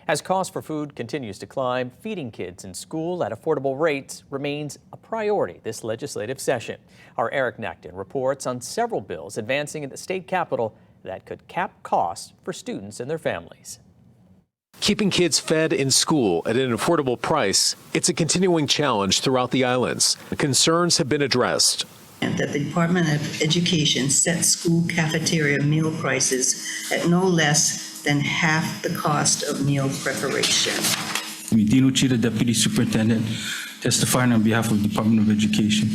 As cost for food continues to climb, feeding kids in school at affordable rates remains a priority this legislative session. Our Eric Nachton reports on several bills advancing at the state capitol that could cap costs for students and their families. Keeping kids fed in school at an affordable price, it's a continuing challenge throughout the islands. Concerns have been addressed. And that the Department of Education set school cafeteria meal prices at no less than half the cost of meal preparation. Dino Chida, Deputy Superintendent, testifying on behalf of the Department of Education.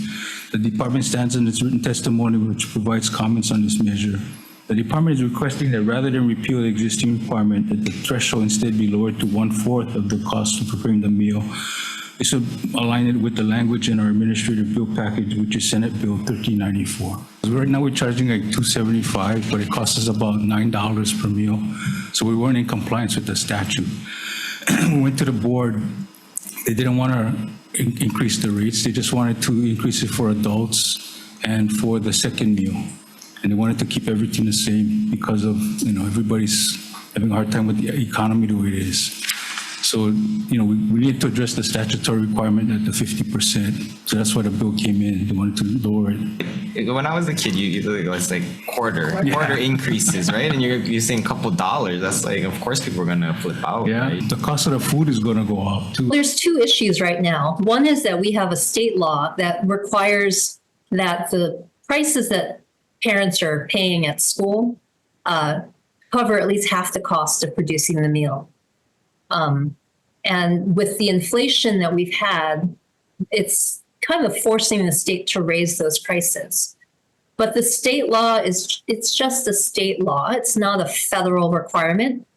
The department stands in its written testimony which provides comments on this measure. The department is requesting that rather than repeal the existing requirement, that the threshold instead be lowered to 1/4 of the cost of preparing the meal. This would align it with the language in our administrative bill package, which is Senate Bill 1394. Right now we're charging like $275, but it costs us about $9 per meal. So we weren't in compliance with the statute. We went to the board. They didn't want to increase the rates. They just wanted to increase it for adults and for the second meal. And they wanted to keep everything the same because of, everybody's having a hard time with the economy the way it is. So, we need to address the statutory requirement at the 50%. So that's why the bill came in. They wanted to lower it. When I was a kid, it was like quarter increases, right? And you're saying a couple dollars. That's like, of course, people are going to flip out. Yeah, right? The cost of the food is going to go up too. There's two issues right now. One is that we have a state law that requires that the prices that parents are paying at school cover at least half the cost of producing the meal. And with the inflation that we've had, it's kind of forcing the state to raise those prices. But the state law it's just a state law. It's not a federal requirement.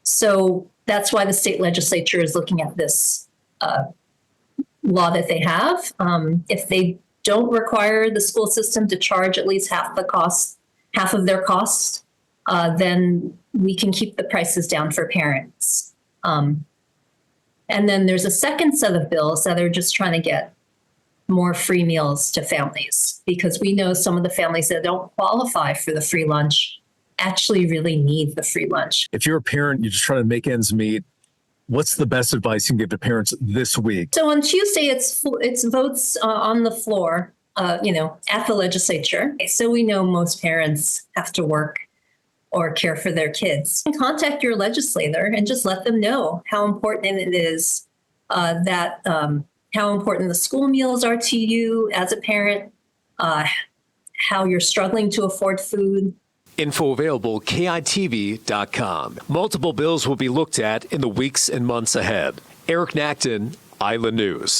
So that's why the state legislature is looking at this law that they have. If they don't require the school system to charge at least half of their costs, then we can keep the prices down for parents. And then there's a second set of bills that are just trying to get more free meals to families, because we know some of the families that don't qualify for the free lunch actually really need the free lunch. If you're a parent, you're just trying to make ends meet, what's the best advice you can give to parents this week? So on Tuesday, it's votes on the floor, at the legislature. So we know most parents have to work or care for their kids. Contact your legislator and just let them know how important it is how important the school meals are to you as a parent, how you're struggling to afford food. Info available KITV.com. Multiple bills will be looked at in the weeks and months ahead. Eric Nachton, Island News.